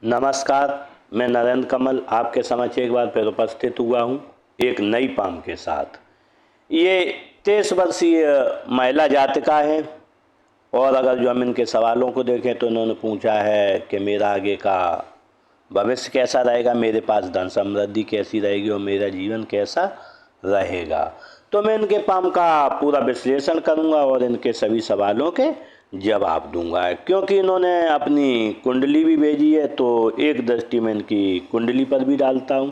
नमस्कार। मैं नरेंद्र कमल आपके समक्ष एक बार फिर उपस्थित हुआ हूँ एक नई पाम के साथ। ये 23 वर्षीय महिला जातिका है और अगर जो हम इनके सवालों को देखें तो इन्होंने पूछा है कि मेरा आगे का भविष्य कैसा रहेगा, मेरे पास धन समृद्धि कैसी रहेगी और मेरा जीवन कैसा रहेगा। तो मैं इनके पाम का पूरा विश्लेषण करूंगा और इनके सभी सवालों के जवाब दूंगा। क्योंकि इन्होंने अपनी कुंडली भी भेजी है तो एक दृष्टि में इनकी कुंडली पर भी डालता हूं।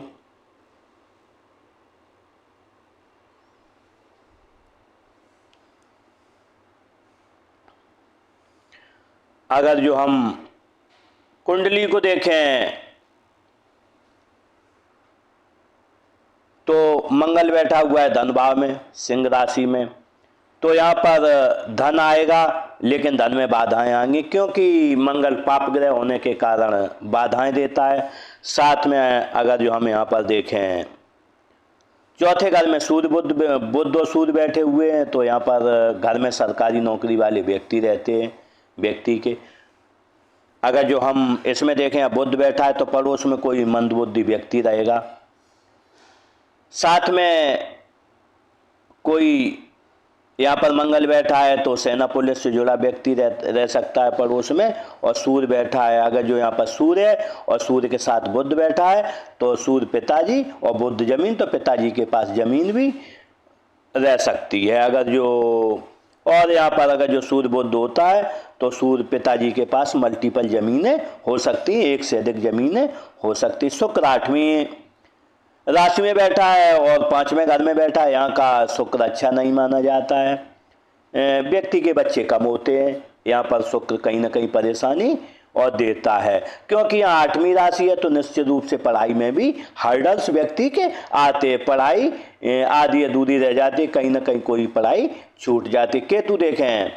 अगर जो हम कुंडली को देखें तो मंगल बैठा हुआ है धन भाव में, सिंह राशि में। तो यहाँ पर धन आएगा लेकिन धन में बाधाएं आएंगी, क्योंकि मंगल पाप ग्रह होने के कारण बाधाएं देता है। साथ में अगर जो हम यहाँ पर देखें चौथे घर में सूर्य बुध और सूर्य बैठे हुए हैं, तो यहाँ पर घर में सरकारी नौकरी वाले व्यक्ति रहते हैं। व्यक्ति के अगर जो हम इसमें देखें बुध बैठा है तो पड़ोस में कोई मंदबुद्धि व्यक्ति रहेगा। साथ में कोई यहाँ पर मंगल बैठा है तो सेना पुलिस से जुड़ा व्यक्ति रह सकता है पड़ोस में। और सूर्य बैठा है, अगर जो यहाँ पर सूर्य है और सूर्य के साथ बुध बैठा है तो सूर्य पिताजी और बुध जमीन, तो पिताजी के पास जमीन भी रह सकती है। अगर जो और यहाँ पर अगर जो सूर्य बुध होता है तो सूर्य पिताजी के पास मल्टीपल जमीनें हो सकती हैं, एक से अधिक जमीनें हो सकती। शुक्र 8वीं राशि में बैठा है और 5वें घर में बैठा है। यहाँ का शुक्र अच्छा नहीं माना जाता है। व्यक्ति के बच्चे कम होते हैं। यहाँ पर शुक्र कहीं ना कहीं परेशानी और देता है, क्योंकि यहाँ 8वीं राशि है तो निश्चित रूप से पढ़ाई में भी हर्डल्स व्यक्ति के आते। पढ़ाई आधी अधूरी रह जाती, कहीं ना कहीं कोई पढ़ाई छूट जाती। केतु देखें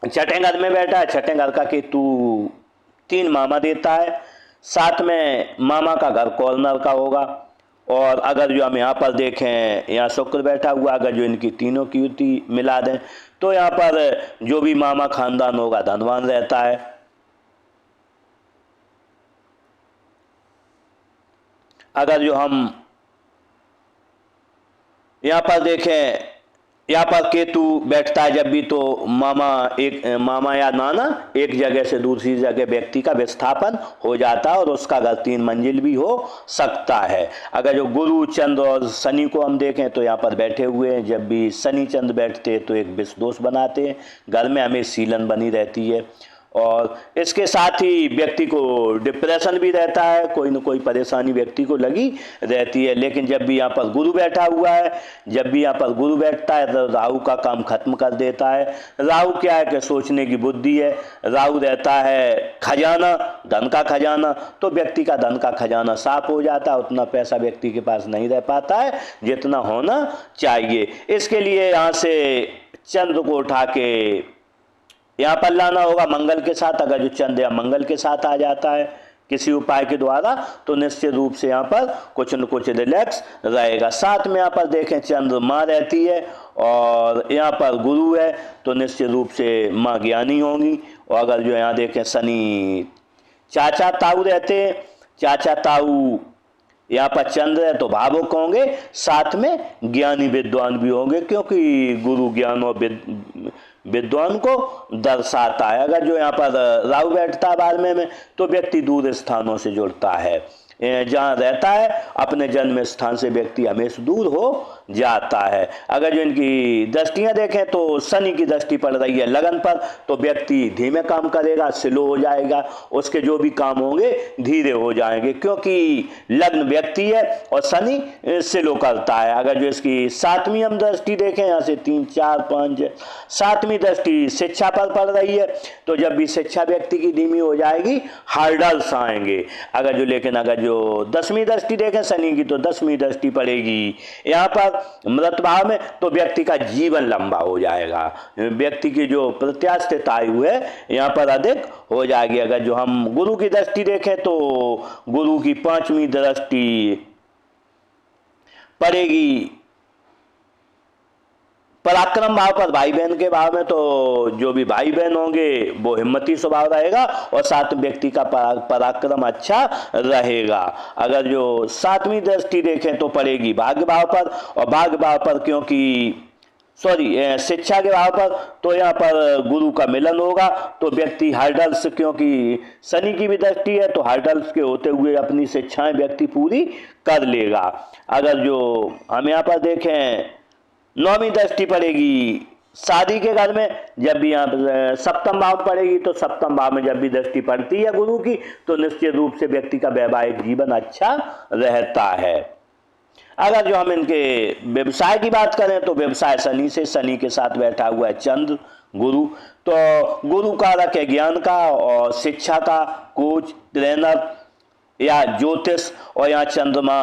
छठे घर में बैठा है। छठे घर का केतु 3 मामा देता है। साथ में मामा का घर कॉर्नर का होगा। और अगर जो हम यहाँ पर देखें, यहाँ शुक्र बैठा हुआ, अगर जो इनकी तीनों की युति मिला दें तो यहाँ पर जो भी मामा खानदान होगा धनवान रहता है। अगर जो हम यहाँ पर देखें, यहाँ पर केतु बैठता है जब भी तो मामा या नाना एक जगह से दूसरी जगह व्यक्ति का विस्थापन हो जाता है और उसका घर 3 मंजिल भी हो सकता है। अगर जो गुरु चंद्र और शनि को हम देखें तो यहाँ पर बैठे हुए हैं। जब भी शनि चंद्र बैठते हैं तो एक विष दोष बनाते हैं, घर में हमें सीलन बनी रहती है और इसके साथ ही व्यक्ति को डिप्रेशन भी रहता है, कोई न कोई परेशानी व्यक्ति को लगी रहती है। लेकिन जब भी यहाँ पर गुरु बैठा हुआ है, जब भी यहाँ पर गुरु बैठता है तो राहु का काम खत्म कर देता है। राहु क्या है कि सोचने की बुद्धि है। राहु रहता है खजाना, धन का खजाना, तो व्यक्ति का धन का खजाना साफ हो जाता है। उतना पैसा व्यक्ति के पास नहीं रह पाता है जितना होना चाहिए। इसके लिए यहाँ से चंद्र को उठा के यहाँ पर लाना होगा मंगल के साथ। अगर जो चंद्र या मंगल के साथ आ जाता है किसी उपाय के द्वारा तो निश्चित रूप से यहाँ पर कुछ न कुछ रिलैक्स रहेगा। साथ में यहाँ पर देखें चंद्र माँ रहती है और यहाँ पर गुरु है तो निश्चित रूप से माँ ज्ञानी होंगी। और अगर जो यहाँ देखें शनि चाचा ताऊ रहते हैं, चाचा ताऊ यहाँ पर चंद्र है तो भावुक होंगे, साथ में ज्ञानी विद्वान भी होंगे, क्योंकि गुरु ज्ञान और विद्वान को दर्शाता है। अगर जो यहाँ पर राहु बैठता है 12वें में तो व्यक्ति दूर स्थानों से जुड़ता है। जहाँ रहता है अपने जन्म स्थान से व्यक्ति हमेशा दूर हो जाता है। अगर जो इनकी दृष्टियाँ देखें तो शनि की दृष्टि पड़ रही है लगन पर, तो व्यक्ति धीमे काम करेगा, स्लो हो जाएगा, उसके जो भी काम होंगे धीरे हो जाएंगे, क्योंकि लग्न व्यक्ति है और शनि स्लो करता है। अगर जो इसकी 7वीं हम दृष्टि देखें, यहाँ से 3 4 5 7वीं दृष्टि शिक्षा पर पड़ रही है, तो जब भी शिक्षा व्यक्ति की धीमी हो जाएगी हर्डल्स आएंगे। लेकिन अगर जो 10वीं दृष्टि देखें शनि की तो 10वीं दृष्टि पड़ेगी यहाँ पर मृत भाव में, तो व्यक्ति का जीवन लंबा हो जाएगा। व्यक्ति की जो प्रत्याशित आयु है यहाँ पर अधिक हो जाएगी। अगर जो हम गुरु की दृष्टि देखें तो गुरु की 5वीं दृष्टि पड़ेगी पराक्रम भाव पर भाई बहन के भाव में तो जो भी भाई बहन होंगे वो हिम्मती स्वभाव रहेगा और साथ में व्यक्ति का पराक्रम अच्छा रहेगा। अगर जो सातवीं दृष्टि देखें तो पड़ेगी भाग्य भाव पर, और भाग्य भाव पर क्योंकि शिक्षा के भाव पर, तो यहाँ पर गुरु का मिलन होगा तो व्यक्ति हर्डल्स, क्योंकि शनि की भी दृष्टि है तो हर्डल्स के होते हुए अपनी शिक्षाएं व्यक्ति पूरी कर लेगा। अगर जो हम यहाँ पर देखें नौवीं दृष्टि पड़ेगी शादी के घर में, जब भी यहाँ पर सप्तम भाव पड़ेगी तो सप्तम भाव में जब भी दृष्टि पड़ती है गुरु की तो निश्चित रूप से व्यक्ति का वैवाहिक जीवन अच्छा रहता है। अगर जो हम इनके व्यवसाय की बात करें तो व्यवसाय शनि से, शनि के साथ बैठा हुआ है चंद्र गुरु, तो गुरु कारक है ज्ञान का और शिक्षा का, कोच, ट्रेनर या ज्योतिष, और यहाँ चंद्रमा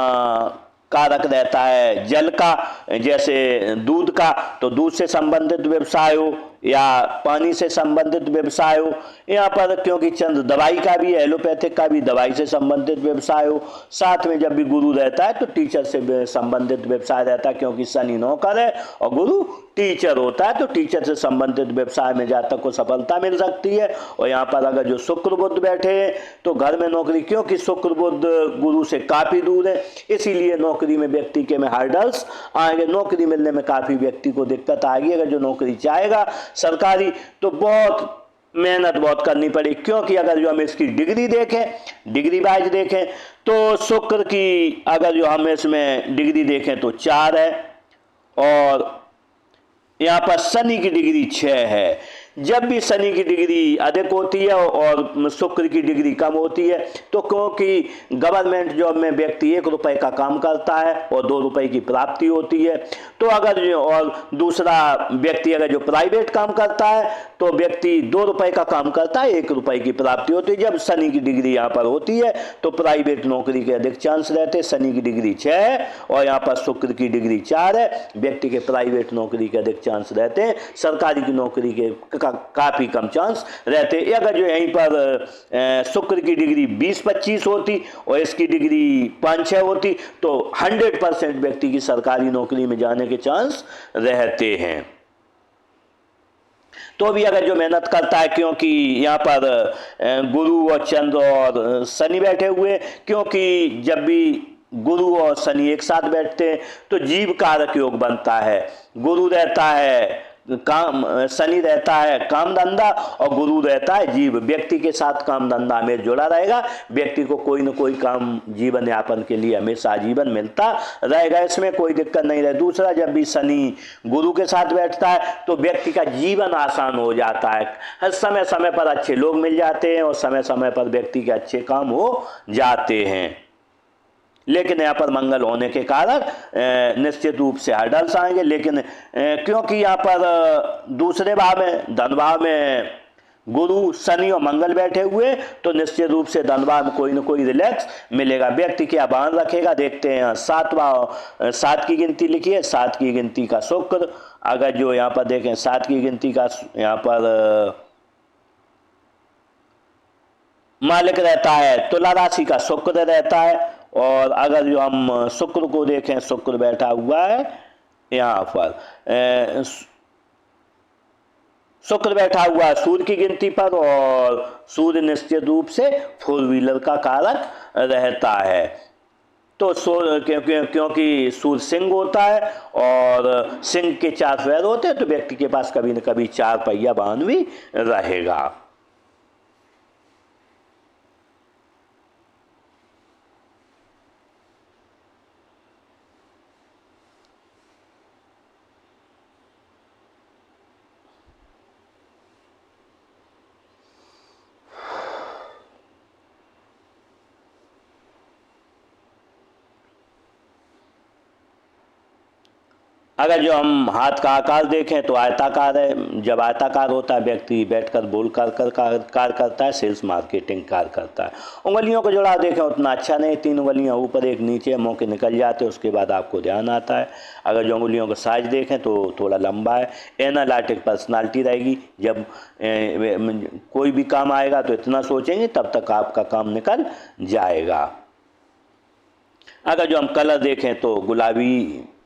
कारक रहता है जल का, जैसे दूध का तो दूध से संबंधित व्यवसाय हो या पानी से संबंधित व्यवसाय हो। यहाँ पर क्योंकि चंद्र दवाई का भी है, एलोपैथिक का भी, दवाई से संबंधित व्यवसाय हो। साथ में जब भी गुरु रहता है तो टीचर से संबंधित व्यवसाय रहता है, क्योंकि शनि नौकर है और गुरु टीचर होता है तो टीचर से संबंधित व्यवसाय में जातक को सफलता मिल सकती है। और यहाँ पर अगर जो शुक्र बुध बैठे हैं तो घर में नौकरी, क्योंकि शुक्र बुध गुरु से काफी दूर है इसीलिए नौकरी में व्यक्ति के में हार्डल्स आएंगे, नौकरी मिलने में काफी व्यक्ति को दिक्कत आएगी। अगर जो नौकरी चाहेगा सरकारी तो बहुत मेहनत बहुत करनी पड़ेगी, क्योंकि अगर जो हम इसकी डिग्री देखें, डिग्री वाइज देखें तो शुक्र की अगर जो हम इसमें डिग्री देखें तो 4 है और यहाँ पर शनि की डिग्री 6 है। जब भी शनि की डिग्री अधिक होती है और शुक्र की डिग्री कम होती है तो क्योंकि गवर्नमेंट जॉब में व्यक्ति 1 रुपए का काम करता है और 2 रुपए की प्राप्ति होती है, तो अगर जो और दूसरा व्यक्ति अगर जो प्राइवेट काम करता है तो व्यक्ति 2 रुपए का काम करता है, 1 रुपए की प्राप्ति होती है। जब शनि की डिग्री यहाँ पर होती है तो प्राइवेट नौकरी के अधिक चांस रहते हैं। शनि की डिग्री 6 है और यहाँ पर शुक्र की डिग्री 4 है, व्यक्ति के प्राइवेट नौकरी के अधिक चांस रहते हैं, सरकारी की नौकरी के काफी कम चांस रहते। अगर जो यहीं पर शुक्र की डिग्री 20-25 होती और इसकी डिग्री 5-6 होती तो 100% व्यक्ति की सरकारी नौकरी में जाने के चांस रहते हैं। तो भी अगर जो मेहनत करता है, क्योंकि यहाँ पर गुरु और चंद्र और शनि बैठे हुए, क्योंकि जब भी गुरु और शनि एक साथ बैठते हैं तो जीव कारक योग बनता है। गुरु रहता है काम, शनि रहता है काम धंधा और गुरु रहता है जीव। व्यक्ति के साथ काम धंधा में जुड़ा रहेगा, व्यक्ति को कोई न कोई काम जीवन यापन के लिए हमेशा आजीवन मिलता रहेगा, इसमें कोई दिक्कत नहीं रहे। दूसरा, जब भी शनि गुरु के साथ बैठता है तो व्यक्ति का जीवन आसान हो जाता है, समय समय पर अच्छे लोग मिल जाते हैं और समय समय पर व्यक्ति के अच्छे काम हो जाते हैं। लेकिन यहाँ पर मंगल होने के कारण निश्चित रूप से हर्डल्स आएंगे, लेकिन क्योंकि यहाँ पर दूसरे भाव में धन भाव में गुरु शनि और मंगल बैठे हुए तो निश्चित रूप से धन भाव में कोई ना कोई रिलैक्स मिलेगा। व्यक्ति क्या बांध रखेगा, देखते हैं 7 की गिनती लिखी है, 7 की गिनती का शुक्र। अगर जो यहाँ पर देखें 7 की गिनती का यहाँ पर मालिक रहता है, तुला राशि का शुक्र रहता है। और अगर जो हम शुक्र को देखें, शुक्र बैठा हुआ है यहाँ पर, शुक्र बैठा हुआ है सूर्य की गिनती पर और सूर्य निश्चित रूप से 4 व्हीलर का कारक रहता है। तो क्योंकि सूर्य सिंह होता है और सिंह के 4 पैर होते हैं तो व्यक्ति के पास कभी न कभी 4 पहिया वाहन भी रहेगा। अगर जो हम हाथ का आकार देखें तो आयताकार है। जब आयताकार होता है व्यक्ति बैठकर बोल कर कार्य करता है, सेल्स मार्केटिंग कार्य करता है। उंगलियों को जुड़ा देखें उतना अच्छा नहीं, 3 उंगलियां ऊपर एक नीचे, मौके निकल जाते हैं उसके बाद आपको ध्यान आता है। अगर जो उंगलियों का साइज देखें तो थोड़ा लंबा है। एनालिटिक पर्सनालिटी रहेगी, जब कोई भी काम आएगा तो इतना सोचेंगे तब तक आपका काम निकल जाएगा। अगर जो हम कलर देखें तो गुलाबी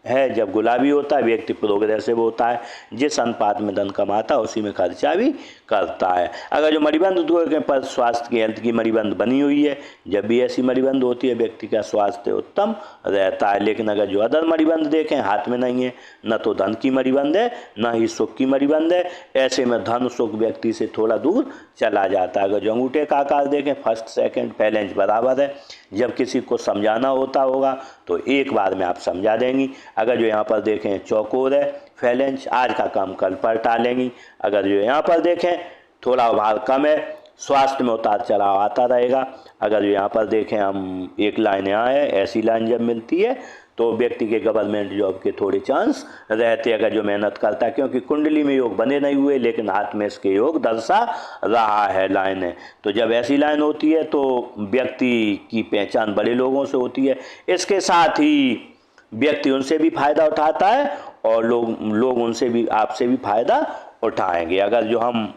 है, जब गुलाबी होता है व्यक्ति प्रोग्रेसिव होता है, जिस अनुपात में धन कमाता है उसी में खर्चा भी करता है। अगर जो मणिबंध देखें पर स्वास्थ्य की हेल्थ की मणिबंध बनी हुई है, जब भी ऐसी मणिबंध होती है व्यक्ति का स्वास्थ्य उत्तम रहता है। लेकिन अगर जो अदर मणिबंध देखें हाथ में नहीं है, न तो धन की मणिबंध है न ही सुख की मणिबंध है, ऐसे में धन सुख व्यक्ति से थोड़ा दूर चला जाता है। अगर जो अंगूठे का आकार देखें फर्स्ट सेकंड फैलेंज बराबर है, जब किसी को समझाना होता होगा तो एक बार में आप समझा देंगी। अगर जो यहाँ पर देखें चौकोर है फैलेंज, आज का काम कल पर टालेंगी। अगर जो यहाँ पर देखें थोड़ा भार कम है, स्वास्थ्य में उतार चढ़ाव आता रहेगा। अगर जो यहाँ पर देखें हम एक लाइन यहाँ है, ऐसी लाइन जब मिलती है तो व्यक्ति के गवर्नमेंट जॉब के थोड़े चांस रहते अगर जो मेहनत करता है, क्योंकि कुंडली में योग बने नहीं हुए लेकिन हाथ में इसके योग दर्शा रहा है लाइन है। तो जब ऐसी लाइन होती है तो व्यक्ति की पहचान बड़े लोगों से होती है, इसके साथ ही व्यक्ति उनसे भी फायदा उठाता है और लोग उनसे भी आपसे भी फायदा उठाएंगे। अगर जो हम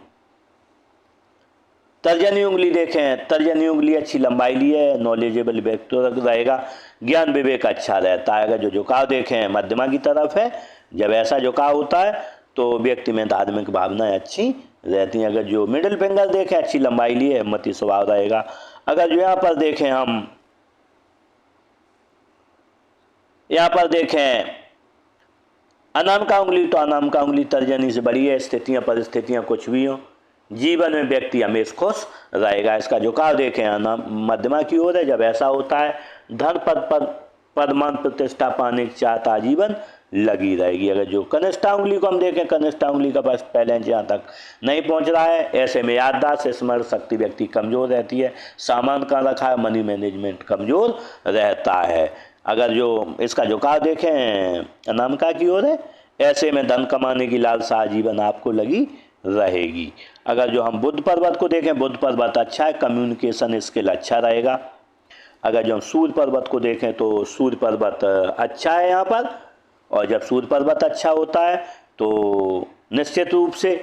तर्जनी उंगली देखें, तर्जनी उंगली अच्छी लंबाई ली है, नॉलेजेबल व्यक्ति रहेगा, ज्ञान विवेक अच्छा रहता है। अगर जो झुकाव देखें मध्यमा की तरफ है, जब ऐसा झुकाव होता है तो व्यक्ति में धार्मिक भावनाएं अच्छी रहती हैं। अगर जो मिडिल फिंगर देखें अच्छी लंबाई ली है, हिम्मती स्वभाव रहेगा। अगर जो यहाँ पर देखें हम यहाँ पर देखें अनामिका उंगली, तो अनामिका उंगली तर्जनी से बड़ी है, स्थितियाँ परिस्थितियाँ कुछ भी हों जीवन में व्यक्ति हमेशा खुश रहेगा। इसका झुकाव देखें मध्यमा की ओर है, जब ऐसा होता है धन पद मान प्रतिष्ठा पाने की चाहता आजीवन लगी रहेगी। अगर जो कनिष्ठा उंगली को हम देखें, कनिष्ठा उंगली का बस बैलेंस यहाँ तक नहीं पहुँच रहा है, ऐसे में याददाश्त स्मरण शक्ति व्यक्ति कमज़ोर रहती है, सामान का रखा है, मनी मैनेजमेंट कमज़ोर रहता है। अगर जो इसका झुकाव देखें अनामिका की ओर है, ऐसे में धन कमाने की लालसा आजीवन आपको लगी रहेगी। अगर जो हम बुध पर्वत को देखें, बुध पर्वत अच्छा है, कम्युनिकेशन स्किल अच्छा रहेगा। अगर जो हम सूर्य पर्वत को देखें तो सूर्य पर्वत अच्छा है यहाँ पर, और जब सूर्य पर्वत अच्छा होता है तो निश्चित रूप से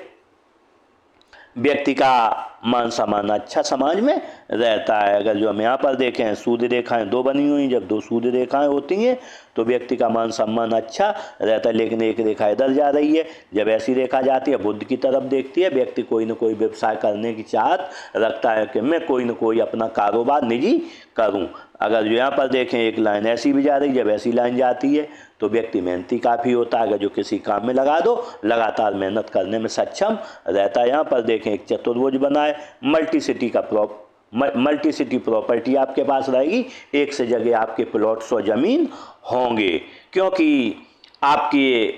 व्यक्ति का मान सम्मान अच्छा समाज में रहता है। अगर जो हम यहाँ पर देखें सूर्य रेखाएं दो बनी हुई, जब दो सूर्य रेखाएं होती हैं तो व्यक्ति का मान सम्मान अच्छा रहता है, लेकिन एक रेखा इधर जा रही है, जब ऐसी रेखा जाती है बुध की तरफ देखती है, व्यक्ति कोई न कोई व्यवसाय करने की चाहत रखता है कि मैं कोई न कोई अपना कारोबार निजी करूं। अगर जो यहाँ पर देखें एक लाइन ऐसी भी जा रही, जब ऐसी लाइन जाती है तो व्यक्ति मेहनती काफ़ी होता है। अगर जो किसी काम में लगा दो लगातार मेहनत करने में सक्षम रहता है। यहाँ पर देखें एक चतुर्भुज बना है, मल्टी सिटी प्रॉपर्टी आपके पास रहेगी, एक से जगह आपके प्लॉट्स और ज़मीन होंगे, क्योंकि आपके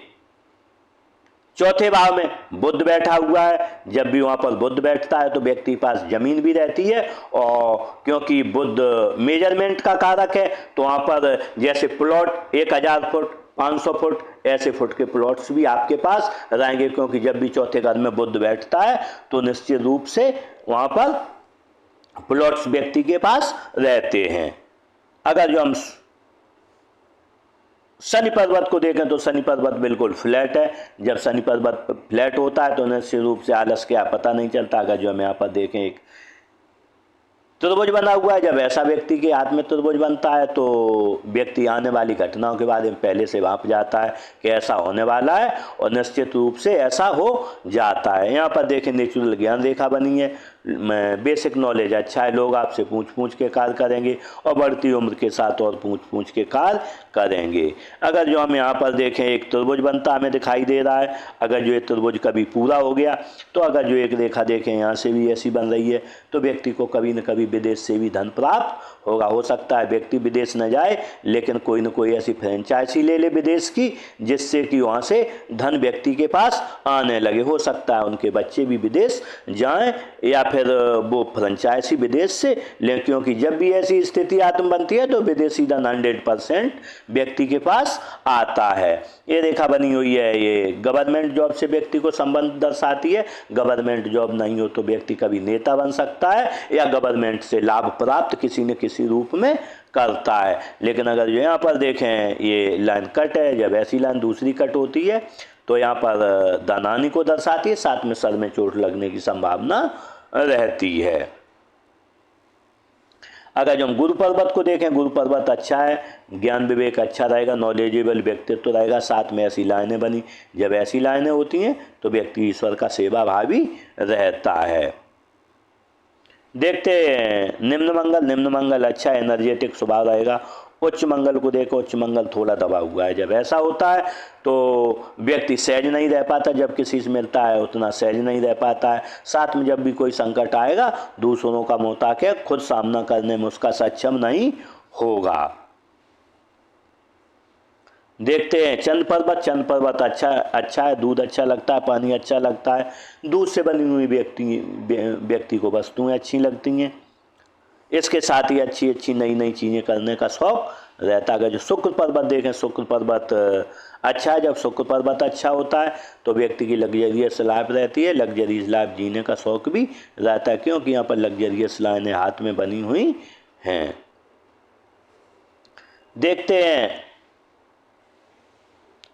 चौथे भाव में बुध बैठा हुआ है। जब भी वहाँ पर बुध बैठता है तो व्यक्ति के पास जमीन भी रहती है, और क्योंकि बुध मेजरमेंट का कारक है तो वहाँ पर जैसे प्लॉट 1000 फुट 500 फुट ऐसे फुट के प्लॉट्स भी आपके पास रहेंगे, क्योंकि जब भी चौथे घर में बुध बैठता है तो निश्चित रूप से वहाँ पर प्लॉट्स व्यक्ति के पास रहते हैं। अगर जो हम शनि पर्वत को देखें तो शनि पर्वत बिल्कुल फ्लैट है, जब शनि पर्वत फ्लैट होता है तो निश्चित रूप से आलस क्या पता नहीं चलता। अगर जो हम यहाँ पर देखें एक त्रिभुज बना हुआ है, जब ऐसा व्यक्ति के हाथ में त्रिभुज बनता है तो व्यक्ति आने वाली घटनाओं के बारे में पहले से भांप जाता है कि ऐसा होने वाला है, और निश्चित रूप से ऐसा हो जाता है। यहाँ पर देखें नेचुरल ज्ञान रेखा बनी है, बेसिक नॉलेज अच्छा है, लोग आपसे पूछ के कार्य करेंगे और बढ़ती उम्र के साथ और पूछ के कार्य करेंगे। अगर जो हम यहाँ पर देखें एक त्रिभुज बनता हमें दिखाई दे रहा है, अगर जो ये त्रिभुज कभी पूरा हो गया तो अगर जो एक रेखा देखें यहाँ से भी ऐसी बन रही है तो व्यक्ति को कभी न कभी विदेश से भी धन प्राप्त होगा। हो सकता है व्यक्ति विदेश न जाए लेकिन कोई न कोई ऐसी फ्रेंचाइजी ले ले विदेश की जिससे कि वहाँ से धन व्यक्ति के पास आने लगे। हो सकता है उनके बच्चे भी विदेश जाएं या फिर वो फ्रेंचाइजी विदेश से लें, क्योंकि जब भी ऐसी स्थिति आत्म बनती है तो विदेशी धन 100% व्यक्ति के पास आता है। ये रेखा बनी हुई है, ये गवर्नमेंट जॉब से व्यक्ति को संबंध दर्शाती है। गवर्नमेंट जॉब नहीं हो तो व्यक्ति कभी नेता बन सकता है या गवर्नमेंट से लाभ प्राप्त किसी न किसी रूप में करता है। लेकिन अगर यहाँ पर देखें ये लाइन कट है, जब ऐसी लाइन दूसरी कट होती है तो यहाँ पर धनहानि को दर्शाती है, साथ में सर में चोट लगने की संभावना रहती है। अगर जो हम गुरु पर्वत को देखें, गुरु पर्वत अच्छा है, ज्ञान विवेक अच्छा रहेगा, नॉलेजेबल व्यक्तित्व रहेगा, साथ में ऐसी लाइनें बनी, जब ऐसी लाइनें होती हैं तो व्यक्ति ईश्वर का सेवा भावी रहता है। देखते हैं निम्न मंगल। निम्न मंगल अच्छा एनर्जेटिक स्वभाव रहेगा। उच्च मंगल को देखो, उच्च मंगल थोड़ा दबा हुआ है। जब ऐसा होता है तो व्यक्ति सहज नहीं रह पाता, जब किसी से मिलता है उतना सहज नहीं रह पाता है। साथ में जब भी कोई संकट आएगा दूसरों का मोहताज है, खुद सामना करने में उसका सक्षम नहीं होगा। देखते हैं चंद पर्वत। चंद पर्वत अच्छा है, दूध अच्छा लगता है, पानी अच्छा लगता है, दूध से बनी हुई व्यक्ति को वस्तुएं अच्छी लगती हैं। इसके साथ ही अच्छी अच्छी नई नई चीज़ें करने का शौक रहता है। अगर जो शुक्र पर्वत देखें, शुक्र पर्वत अच्छा है। जब शुक्र पर्वत अच्छा होता है तो व्यक्ति की लग्जरियस लाइफ रहती है, लग्जरियस लाइफ जीने का शौक भी रहता है, क्योंकि यहाँ पर लग्जरियस लाइनें हाथ में बनी हुई हैं। देखते हैं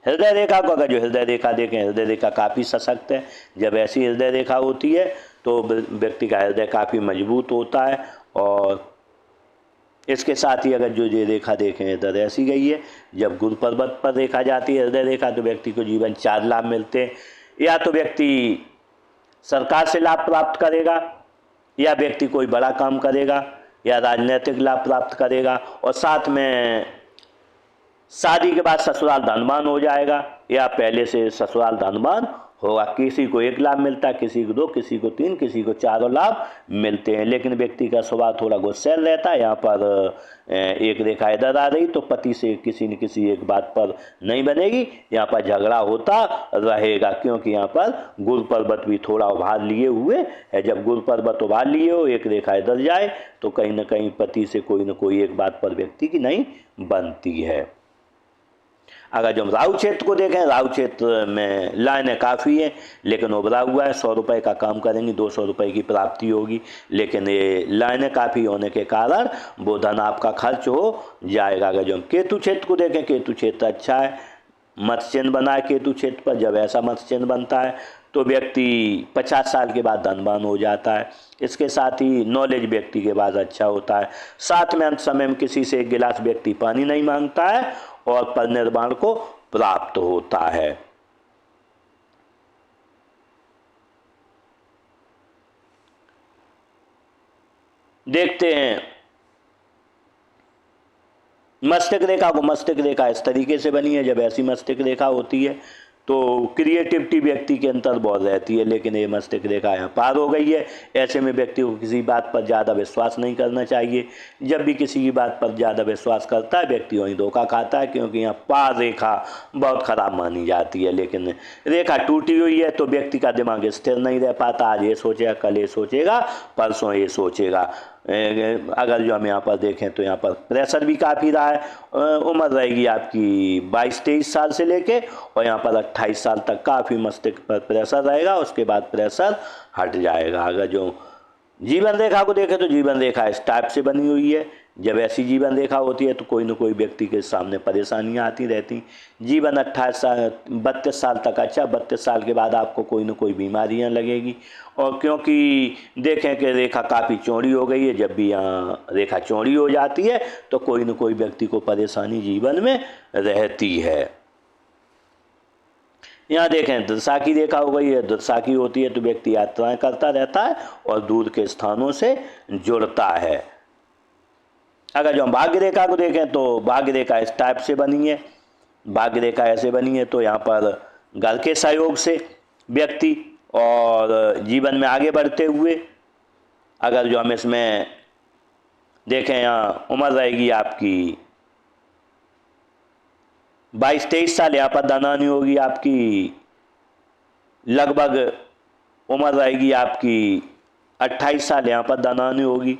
हृदय रेखा को। अगर जो हृदय रेखा देखें, हृदय रेखा काफ़ी सशक्त है। जब ऐसी हृदय रेखा होती है तो व्यक्ति का हृदय काफ़ी मजबूत होता है। और इसके साथ ही अगर जो ये रेखा देखें इधर ऐसी गई है, जब गुरु पर्वत पर देखा जाती है हृदय रेखा तो व्यक्ति को जीवन 4 लाभ मिलते हैं। या तो व्यक्ति सरकार से लाभ प्राप्त करेगा, या व्यक्ति कोई बड़ा काम करेगा, या राजनीतिक लाभ प्राप्त करेगा, और साथ में शादी के बाद ससुराल धनवान हो जाएगा, या पहले से ससुराल धनवान होगा। किसी को 1 लाभ मिलता है, किसी को 2, किसी को 3, किसी को 4 लाभ मिलते हैं। लेकिन व्यक्ति का स्वभाव थोड़ा गुस्सैल रहता है। यहाँ पर एक रेखा इधर आ रही तो पति से किसी न किसी एक बात पर नहीं बनेगी, यहाँ पर झगड़ा होता रहेगा, क्योंकि यहाँ पर गुरु पर्वत भी थोड़ा उभार लिए हुए है। जब गुरु पर्वत उभार लिए हो, एक रेखा इधर जाए तो कहीं ना कहीं पति से कोई न कोई एक बात पर व्यक्ति की नहीं बनती है। अगर जो हम राहु क्षेत्र को देखें, राहु क्षेत्र में लाइनें काफ़ी है, लेकिन उभरा हुआ है। 100 रुपये का काम करेंगे 200 रुपये की प्राप्ति होगी, लेकिन ये लाइनें काफ़ी होने के कारण वो धन आपका खर्च हो जाएगा। अगर जो हम केतु क्षेत्र को देखें, केतु क्षेत्र अच्छा है, मत्स्य चिन्ह बना है केतु क्षेत्र पर। जब ऐसा मत्स्य चिन्ह बनता है तो व्यक्ति 50 साल के बाद धनवान हो जाता है। इसके साथ ही नॉलेज व्यक्ति के पास अच्छा होता है। साथ में अंत समय में किसी से 1 गिलास व्यक्ति पानी नहीं मांगता है और परिनिर्वाण को प्राप्त होता है। देखते हैं मस्तिष्क रेखा को। मस्तिष्क रेखा इस तरीके से बनी है। जब ऐसी मस्तिष्क रेखा होती है तो क्रिएटिविटी व्यक्ति के अंदर बहुत रहती है, लेकिन ये मस्तिष्क रेखा यहाँ पार हो गई है। ऐसे में व्यक्ति को किसी बात पर ज़्यादा विश्वास नहीं करना चाहिए। जब भी किसी की बात पर ज़्यादा विश्वास करता है व्यक्ति वहीं धोखा खाता है, क्योंकि यहाँ पार रेखा बहुत ख़राब मानी जाती है। लेकिन रेखा टूटी हुई है तो व्यक्ति का दिमाग स्थिर नहीं रह पाता। आज ये सोचेगा, कल ये सोचेगा, परसों ये सोचेगा। अगर जो हम यहाँ पर देखें तो यहाँ पर प्रेशर भी काफ़ी रहा है। उम्र रहेगी आपकी 22-23 साल से लेके, और यहाँ पर 28 साल तक काफ़ी मस्तिष्क पर प्रेशर रहेगा। उसके बाद प्रेशर हट जाएगा। अगर जो जीवन रेखा को देखें तो जीवन रेखा इस टाइप से बनी हुई है। जब ऐसी जीवन रेखा होती है तो कोई न कोई व्यक्ति के सामने परेशानियां आती रहती। जीवन 32 साल तक अच्छा, 32 साल के बाद आपको कोई न कोई बीमारियां लगेगी। और क्योंकि देखें कि रेखा काफ़ी चौड़ी हो गई है, जब भी यहाँ रेखा चौड़ी हो जाती है तो कोई न कोई व्यक्ति को परेशानी जीवन में रहती है। यहाँ देखें दशा की रेखा हो गई है। दशा की होती है तो व्यक्ति यात्राएं करता रहता है और दूर के स्थानों से जुड़ता है। अगर जो हम भाग्य रेखा को देखें तो भाग्य रेखा इस टाइप से बनी है। भाग्य रेखा ऐसे बनी है तो यहाँ पर घर के सहयोग से व्यक्ति और जीवन में आगे बढ़ते हुए, अगर जो हम इसमें देखें यहाँ उम्र रहेगी आपकी 22-23 साल, यहाँ पर धनानी होगी आपकी लगभग उम्र रहेगी आपकी 28 साल, यहाँ पर धनानी होगी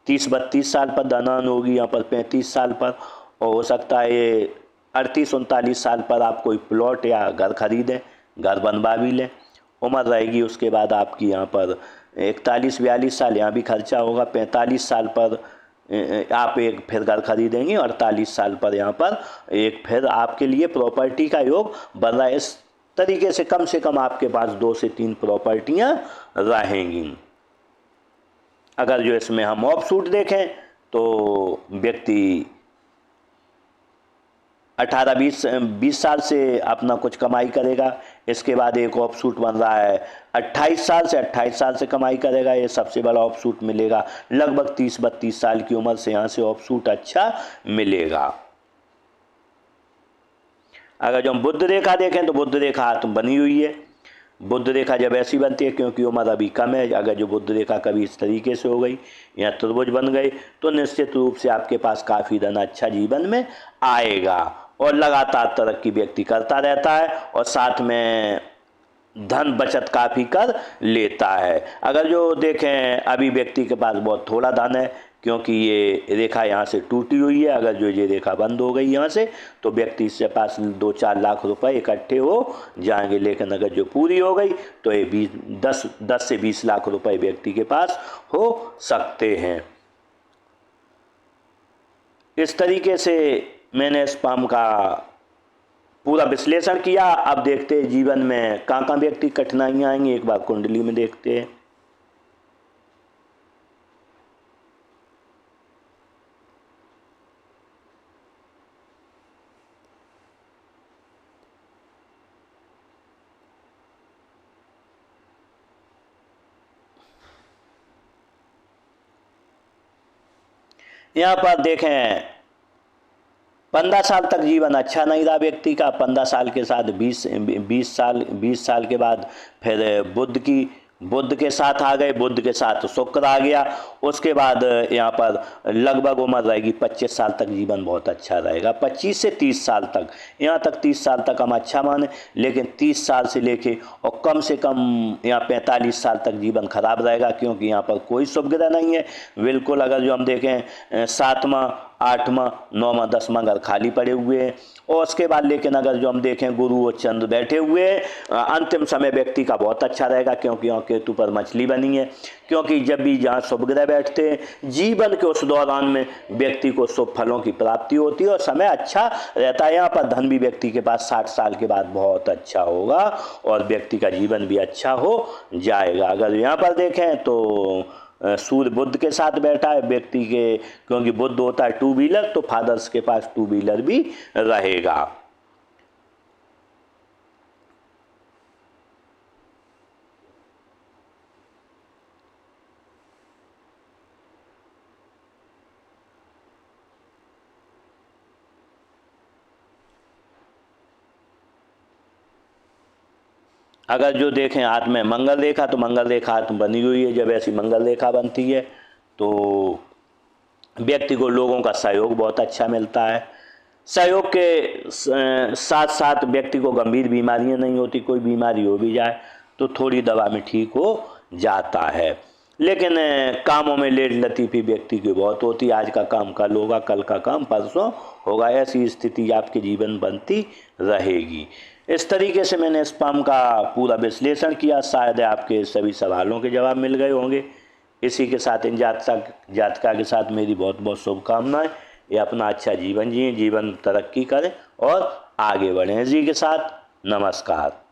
30-32 साल पर धनान होगी, यहाँ पर 35 साल पर, और हो सकता है ये 38-39 साल पर आप कोई प्लॉट या घर खरीदें, घर बनवा भी लें। उम्र रहेगी उसके बाद आपकी यहाँ पर 41-42 साल, यहाँ भी खर्चा होगा। 45 साल पर आप एक फिर घर खरीदेंगे, 48 साल पर यहाँ पर एक फिर आपके लिए प्रॉपर्टी का योग बन रहा है। इस तरीके से कम आपके पास 2 से 3 प्रॉपर्टियाँ रहेंगी। अगर जो इसमें हम ऑफ सूट देखें तो व्यक्ति 18-20 साल से अपना कुछ कमाई करेगा। इसके बाद एक ऑफ सूट बन रहा है 28 साल से कमाई करेगा। ये सबसे बड़ा ऑफ सूट मिलेगा लगभग 30-32 साल की उम्र से, यहाँ से ऑफ सूट अच्छा मिलेगा। अगर जो हम बुध रेखा देखें तो बुध रेखा हाथ में बनी हुई है। बुध रेखा जब ऐसी बनती है क्योंकि उम्र अभी कम है, अगर जो बुध रेखा कभी इस तरीके से हो गई या त्रिभुज बन गई तो निश्चित रूप से आपके पास काफ़ी धन अच्छा जीवन में आएगा और लगातार तरक्की व्यक्ति करता रहता है और साथ में धन बचत काफ़ी कर लेता है। अगर जो देखें अभी व्यक्ति के पास बहुत थोड़ा धन है क्योंकि ये रेखा यहाँ से टूटी हुई है। अगर जो ये रेखा बंद हो गई यहाँ से तो व्यक्ति के पास 2-4 लाख रुपए इकट्ठे हो जाएंगे, लेकिन अगर जो पूरी हो गई तो ये 10 से 20 लाख रुपए व्यक्ति के पास हो सकते हैं। इस तरीके से मैंने स्पाम का पूरा विश्लेषण किया। अब देखते हैं जीवन में कहाँ व्यक्ति कठिनाइयाँ आएंगी, एक बार कुंडली में देखते हैं। यहाँ पर देखें 15 साल तक जीवन अच्छा नहीं रहा व्यक्ति का। 15 साल के साथ 20 साल के बाद फिर बुध के साथ आ गए, बुध के साथ शुक्र आ गया। उसके बाद यहाँ पर लगभग उम्र रहेगी 25 साल तक जीवन बहुत अच्छा रहेगा। 25 से 30 साल तक, यहाँ तक 30 साल तक हम अच्छा माने, लेकिन 30 साल से लेके और कम से कम यहाँ 45 साल तक जीवन खराब रहेगा क्योंकि यहाँ पर कोई शुभ ग्रह नहीं है बिल्कुल। अगर जो हम देखें 7वां 8वां 9वां 10वां घर खाली पड़े हुए हैं और उसके बाद लेकिन अगर जो हम देखें गुरु और चंद्र बैठे हुए हैं। अंतिम समय व्यक्ति का बहुत अच्छा रहेगा क्योंकि यहाँ केतु पर मछली बनी है, क्योंकि जब भी जहाँ शुभ ग्रह बैठते हैं जीवन के उस दौरान में व्यक्ति को शुभ फलों की प्राप्ति होती है और समय अच्छा रहता है। यहाँ पर धन भी व्यक्ति के पास 60 साल के बाद बहुत अच्छा होगा और व्यक्ति का जीवन भी अच्छा हो जाएगा। अगर यहाँ पर देखें तो सूर्य बुध के साथ बैठा है व्यक्ति के, क्योंकि बुध होता है 2 व्हीलर, तो फादर्स के पास 2 व्हीलर भी रहेगा। अगर जो देखें हाथ में मंगल रेखा, तो मंगल रेखा हाथ में बनी हुई है। जब ऐसी मंगल रेखा बनती है तो व्यक्ति को लोगों का सहयोग बहुत अच्छा मिलता है। सहयोग के साथ साथ व्यक्ति को गंभीर बीमारियां नहीं होती, कोई बीमारी हो भी जाए तो थोड़ी दवा में ठीक हो जाता है। लेकिन कामों में लेट लतीफ़ी व्यक्ति की बहुत होती है, आज का काम कल होगा, कल का काम परसों होगा, ऐसी स्थिति आपके जीवन बनती रहेगी। इस तरीके से मैंने स्पाम का पूरा विश्लेषण किया। शायद आपके सभी सवालों के जवाब मिल गए होंगे। इसी के साथ इन जातका के साथ मेरी बहुत बहुत शुभकामनाएं। ये अपना अच्छा जीवन जिए, जीवन तरक्की करें और आगे बढ़ें। इसी के साथ नमस्कार।